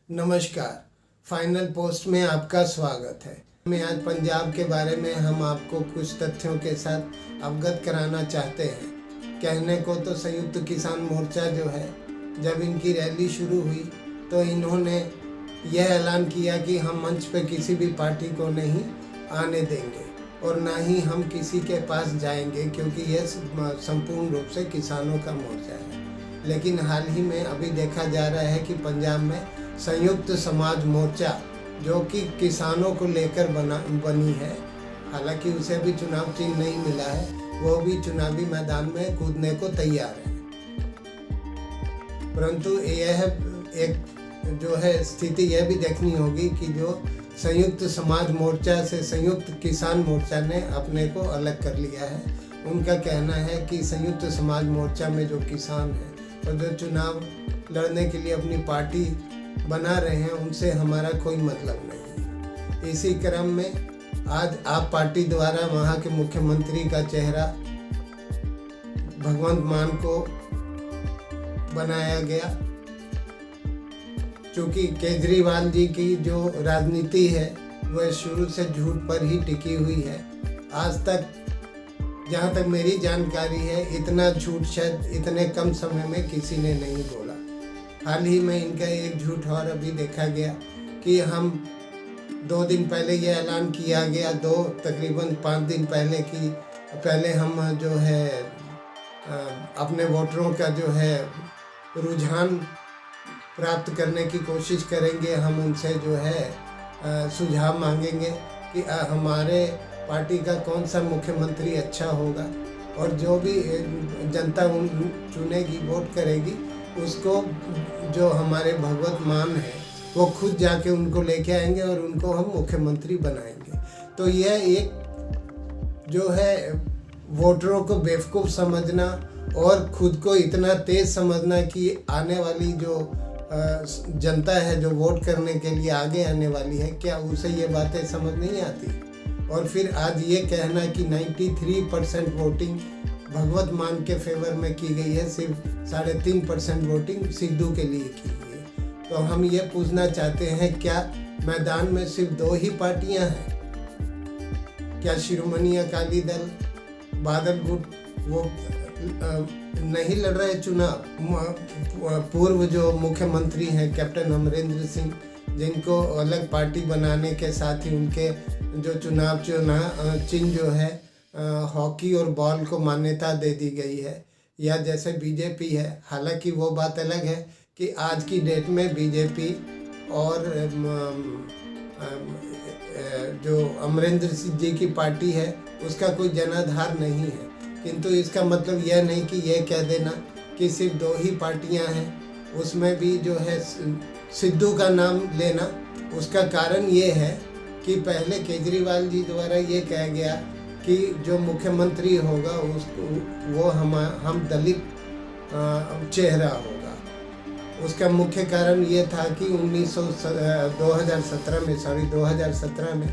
नमस्कार। Final post में आपका स्वागत है। मैं आज पंजाब के बारे में हम आपको कुछ तथ्यों के साथ अवगत कराना चाहते हैं। कहने को तो संयुक्त किसान मोर्चा जो है, जब इनकी रैली शुरू हुई तो इन्होंने यह ऐलान किया कि हम मंच पर किसी भी पार्टी को नहीं आने देंगे और ना ही हम किसी के पास जाएंगे, क्योंकि यह संपूर्ण रूप से किसानों का मोर्चा है। लेकिन हाल ही में अभी देखा जा रहा है कि पंजाब में संयुक्त समाज मोर्चा, जो कि किसानों को लेकर बनी है, हालांकि उसे भी चुनाव चिन्ह नहीं मिला है, वो भी चुनावी मैदान में कूदने को तैयार है। परंतु यह एक जो है स्थिति यह भी देखनी होगी कि जो संयुक्त समाज मोर्चा से संयुक्त किसान मोर्चा ने अपने को अलग कर लिया है। उनका कहना है कि संयुक्त समाज मोर्चा में जो किसान हैं और जो चुनाव लड़ने के लिए अपनी पार्टी बना रहे हैं, उनसे हमारा कोई मतलब नहीं। इसी क्रम में आज आप पार्टी द्वारा वहाँ के मुख्यमंत्री का चेहरा भगवंत मान को बनाया गया। चूँकि केजरीवाल जी की जो राजनीति है वह शुरू से झूठ पर ही टिकी हुई है। आज तक जहाँ तक मेरी जानकारी है, इतना झूठ शायद इतने कम समय में किसी ने नहीं बोला। हाल ही में इनका एक झूठ और अभी देखा गया कि हम 2 दिन पहले ये ऐलान किया गया, तकरीबन 5 दिन पहले कि पहले हम जो है अपने वोटरों का जो है रुझान प्राप्त करने की कोशिश करेंगे। हम उनसे जो है सुझाव मांगेंगे कि हमारे पार्टी का कौन सा मुख्यमंत्री अच्छा होगा, और जो भी जनता चुनेगी, वोट करेगी, उसको जो हमारे भगवत मान है वो खुद जाके उनको लेके आएंगे और उनको हम मुख्यमंत्री बनाएंगे। तो यह एक जो है वोटरों को बेवकूफ़ समझना और खुद को इतना तेज समझना कि आने वाली जो जनता है जो वोट करने के लिए आगे आने वाली है, क्या उसे ये बातें समझ नहीं आती। और फिर आज ये कहना कि 93% वोटिंग भगवत मान के फेवर में की गई है, सिर्फ 3.5% वोटिंग सिद्धू के लिए की गई है। तो हम ये पूछना चाहते हैं, क्या मैदान में सिर्फ 2 ही पार्टियां हैं? क्या शिरोमणि अकाली दल, बादल गुट वो नहीं लड़ रहे चुनाव? पूर्व जो मुख्यमंत्री हैं कैप्टन अमरिंदर सिंह, जिनको अलग पार्टी बनाने के साथ ही उनके जो चुनाव चिन्ह जो है हॉकी और बॉल को मान्यता दे दी गई है, या जैसे बीजेपी है। हालांकि वो बात अलग है कि आज की डेट में बीजेपी और जो अमरिंदर सिंह जी की पार्टी है उसका कोई जनाधार नहीं है। किंतु इसका मतलब यह नहीं कि यह कह देना कि सिर्फ 2 ही पार्टियां हैं। उसमें भी जो है सिद्धू का नाम लेना, उसका कारण ये है कि पहले केजरीवाल जी द्वारा ये कहा गया कि जो मुख्यमंत्री होगा उसको वो हम दलित चेहरा होगा। उसका मुख्य कारण ये था कि 2017 में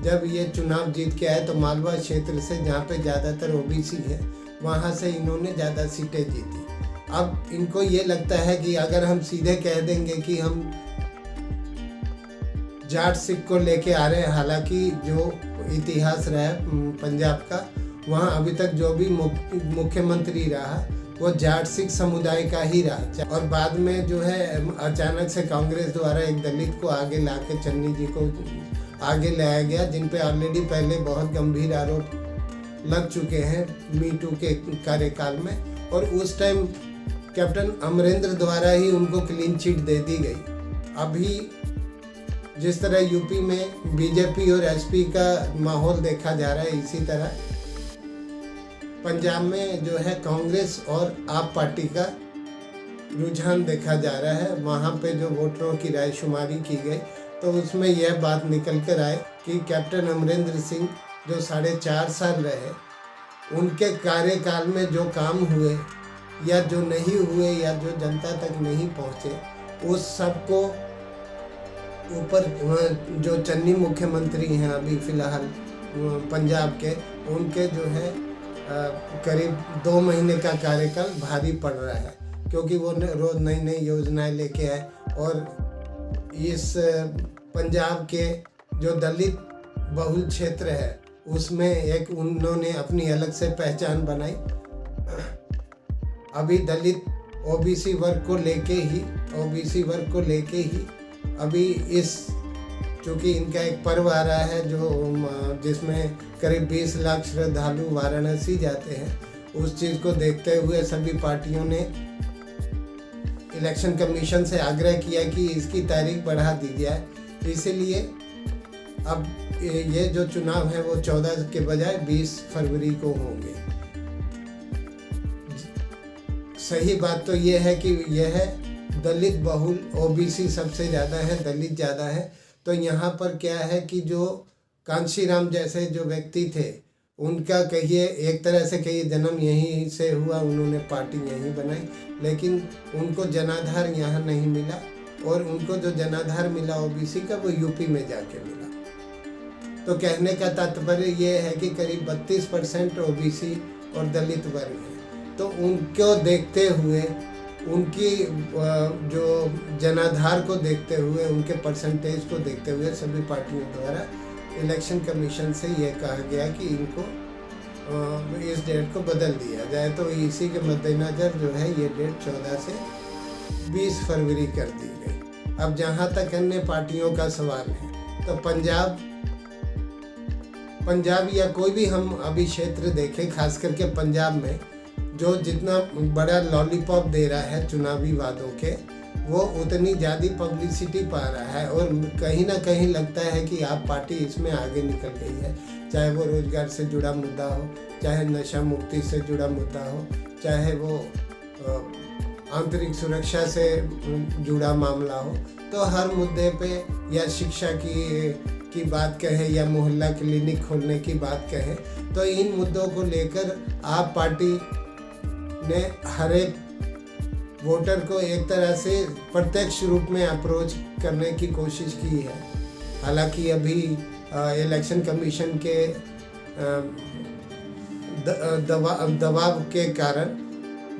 जब ये चुनाव जीत के आए तो मालवा क्षेत्र से, जहाँ पे ज़्यादातर ओबीसी है, वहाँ से इन्होंने ज़्यादा सीटें जीती। अब इनको ये लगता है कि अगर हम सीधे कह देंगे कि हम जाट सिख को लेके आ रहे हैं, हालांकि जो इतिहास रहा है पंजाब का, वहाँ अभी तक जो भी मुख्यमंत्री रहा वो जाट सिख समुदाय का ही रहा। और बाद में जो है अचानक से कांग्रेस द्वारा एक दलित को आगे ला के, चन्नी जी को आगे लाया गया, जिन पे ऑलरेडी पहले बहुत गंभीर आरोप लग चुके हैं मीटू के कार्यकाल में। और उस टाइम कैप्टन अमरिंदर द्वारा ही उनको क्लीन चिट दे दी गई। अभी जिस तरह यूपी में बीजेपी और एसपी का माहौल देखा जा रहा है, इसी तरह पंजाब में जो है कांग्रेस और आप पार्टी का रुझान देखा जा रहा है। वहाँ पे जो वोटरों की राय शुमारी की गई तो उसमें यह बात निकल कर आए कि कैप्टन अमरिंदर सिंह जो 4.5 साल रहे, उनके कार्यकाल में जो काम हुए या जो नहीं हुए या जो जनता तक नहीं पहुँचे, उस सब को ऊपर जो चन्नी मुख्यमंत्री हैं अभी फ़िलहाल पंजाब के, उनके जो है करीब 2 महीने का कार्यकाल भारी पड़ रहा है, क्योंकि वो रोज़ नई नई योजनाएं लेके आए और इस पंजाब के जो दलित बहुल क्षेत्र है उसमें एक उन्होंने अपनी अलग से पहचान बनाई। अभी दलित ओबीसी वर्ग को लेके ही अभी इस चूँकि इनका एक पर्व आ रहा है जिसमें करीब 20 लाख श्रद्धालु वाराणसी जाते हैं, उस चीज़ को देखते हुए सभी पार्टियों ने इलेक्शन कमीशन से आग्रह किया कि इसकी तारीख बढ़ा दी जाए। इसीलिए अब ये जो चुनाव है वो 14 के बजाय 20 फरवरी को होंगे। सही बात तो ये है कि यह दलित बहुल, ओबीसी सबसे ज़्यादा है, दलित ज़्यादा है। तो यहाँ पर क्या है कि जो कांशीराम जैसे जो व्यक्ति थे उनका कहिए एक तरह से कहिए जन्म यहीं से हुआ, उन्होंने पार्टी यहीं बनाई, लेकिन उनको जनाधार यहाँ नहीं मिला और उनको जो जनाधार मिला ओबीसी का वो यूपी में जाके मिला। तो कहने का तात्पर्य ये है कि करीब 32% ओबीसी और दलित वर्ग है। तो उनको देखते हुए, उनकी जो जनाधार को देखते हुए, उनके परसेंटेज को देखते हुए सभी पार्टियों द्वारा इलेक्शन कमीशन से ये कहा गया कि इनको इस डेट को बदल दिया जाए। तो इसी के मद्देनज़र जो है ये डेट 14 से 20 फरवरी कर दी गई। अब जहाँ तक अन्य पार्टियों का सवाल है तो पंजाब या कोई भी हम अभी क्षेत्र देखें, खास करके पंजाब में जो जितना बड़ा लॉलीपॉप दे रहा है चुनावी वादों के, वो उतनी ज़्यादा पब्लिसिटी पा रहा है और कहीं ना कहीं लगता है कि आप पार्टी इसमें आगे निकल गई है। चाहे वो रोजगार से जुड़ा मुद्दा हो, चाहे नशा मुक्ति से जुड़ा मुद्दा हो, चाहे वो आंतरिक सुरक्षा से जुड़ा मामला हो, तो हर मुद्दे पे या शिक्षा की बात कहें या मोहल्ला क्लिनिक खोलने की बात कहें, तो इन मुद्दों को लेकर आप पार्टी ने हर एक वोटर को एक तरह से प्रत्यक्ष रूप में अप्रोच करने की कोशिश की है। हालांकि अभी इलेक्शन कमीशन के दबाव के कारण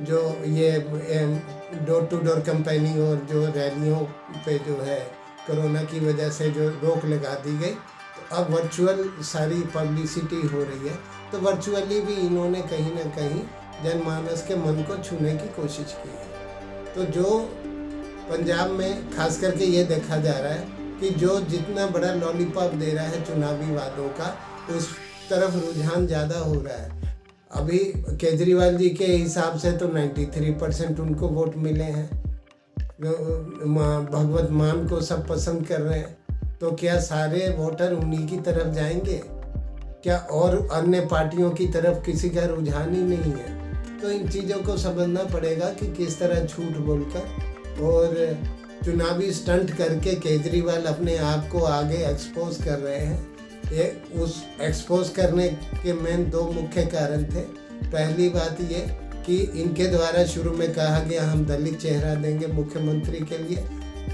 जो ये डोर टू डोर कैंपेनिंग और जो रैलियों पे जो है कोरोना की वजह से जो रोक लगा दी गई, तो अब वर्चुअल सारी पब्लिसिटी हो रही है। तो वर्चुअली भी इन्होंने कहीं ना कहीं जनमानस के मन को छूने की कोशिश की है। तो जो पंजाब में खास करके ये देखा जा रहा है कि जो जितना बड़ा लॉलीपॉप दे रहा है चुनावी वादों का, उस तरफ रुझान ज़्यादा हो रहा है। अभी केजरीवाल जी के हिसाब से तो 93% उनको वोट मिले हैं, भगवत मान को सब पसंद कर रहे हैं। तो क्या सारे वोटर उन्हीं की तरफ जाएंगे क्या, और अन्य पार्टियों की तरफ किसी का रुझान ही नहीं है? तो इन चीज़ों को समझना पड़ेगा कि किस तरह झूठ बोलकर और चुनावी स्टंट करके केजरीवाल अपने आप को आगे एक्सपोज कर रहे हैं। उस एक्सपोज करने के मेन 2 मुख्य कारण थे। पहली बात ये कि इनके द्वारा शुरू में कहा गया हम दलित चेहरा देंगे मुख्यमंत्री के लिए,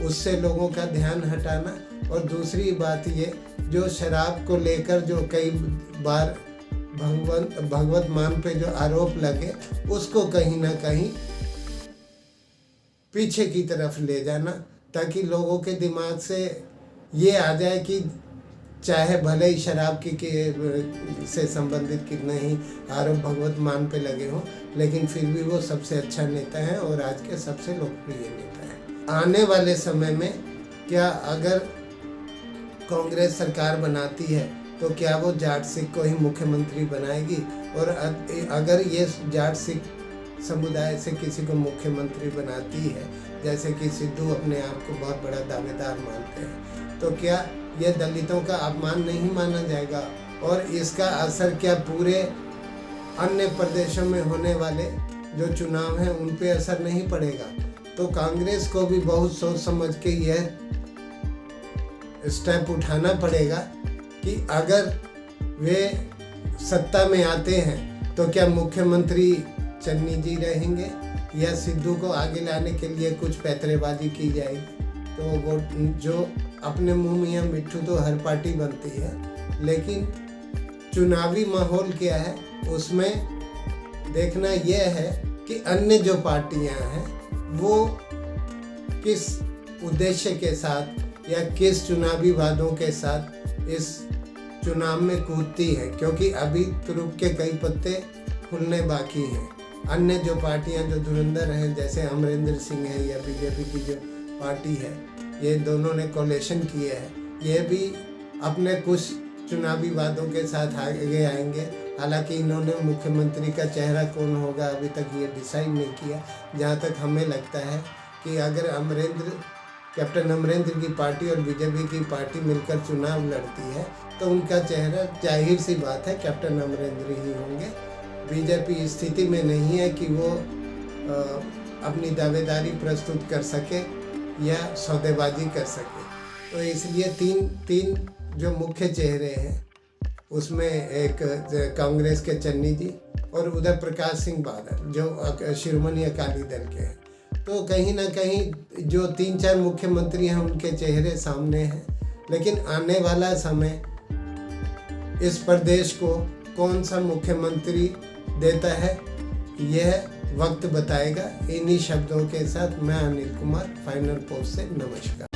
उससे लोगों का ध्यान हटाना, और दूसरी बात ये जो शराब को लेकर जो कई बार भगवत मान पे जो आरोप लगे, उसको कहीं ना कहीं पीछे की तरफ ले जाना, ताकि लोगों के दिमाग से ये आ जाए कि चाहे भले ही शराब से संबंधित कितने ही आरोप भगवत मान पे लगे हों, लेकिन फिर भी वो सबसे अच्छा नेता है और आज के सबसे लोकप्रिय नेता है। आने वाले समय में क्या अगर कांग्रेस सरकार बनाती है तो क्या वो जाट सिख को ही मुख्यमंत्री बनाएगी? और अगर ये जाट सिख समुदाय से किसी को मुख्यमंत्री बनाती है, जैसे कि सिद्धू अपने आप को बहुत बड़ा दावेदार मानते हैं, तो क्या यह दलितों का अपमान नहीं माना जाएगा? और इसका असर क्या पूरे अन्य प्रदेशों में होने वाले जो चुनाव हैं उन पे असर नहीं पड़ेगा? तो कांग्रेस को भी बहुत सोच समझ के यह स्टेप उठाना पड़ेगा कि अगर वे सत्ता में आते हैं तो क्या मुख्यमंत्री चन्नी जी रहेंगे या सिद्धू को आगे लाने के लिए कुछ पैतरेबाजी की जाएगी? तो वो जो अपने मुंह मियां मिट्ठू तो हर पार्टी बनती है, लेकिन चुनावी माहौल क्या है उसमें देखना यह है कि अन्य जो पार्टियां हैं वो किस उद्देश्य के साथ या किस चुनावी वादों के साथ इस चुनाव में कूदती है, क्योंकि अभी तुरुप के कई पत्ते खुलने बाकी हैं। अन्य जो पार्टियां जो धुरंधर हैं, जैसे अमरिंदर सिंह है या बीजेपी की जो पार्टी है, ये दोनों ने कोलेशन किया है, ये भी अपने कुछ चुनावी वादों के साथ आगे आएंगे। हालांकि इन्होंने मुख्यमंत्री का चेहरा कौन होगा अभी तक ये डिसाइड नहीं किया। जहाँ तक हमें लगता है कि अगर कैप्टन अमरिंदर की पार्टी और बीजेपी की पार्टी मिलकर चुनाव लड़ती है तो उनका चेहरा जाहिर सी बात है कैप्टन अमरिंदर ही होंगे। बीजेपी इस स्थिति में नहीं है कि वो अपनी दावेदारी प्रस्तुत कर सके या सौदेबाजी कर सके। तो इसलिए तीन जो मुख्य चेहरे हैं उसमें एक कांग्रेस के चन्नी जी और उधर प्रकाश सिंह बादल जो शिरोमणि अकाली दल के हैं। तो कहीं ना कहीं जो 3-4 मुख्यमंत्री हैं उनके चेहरे सामने हैं, लेकिन आने वाला समय इस प्रदेश को कौन सा मुख्यमंत्री देता है यह वक्त बताएगा। इन्हीं शब्दों के साथ मैं अनिल कुमार, फाइनल पोस्ट से नमस्कार।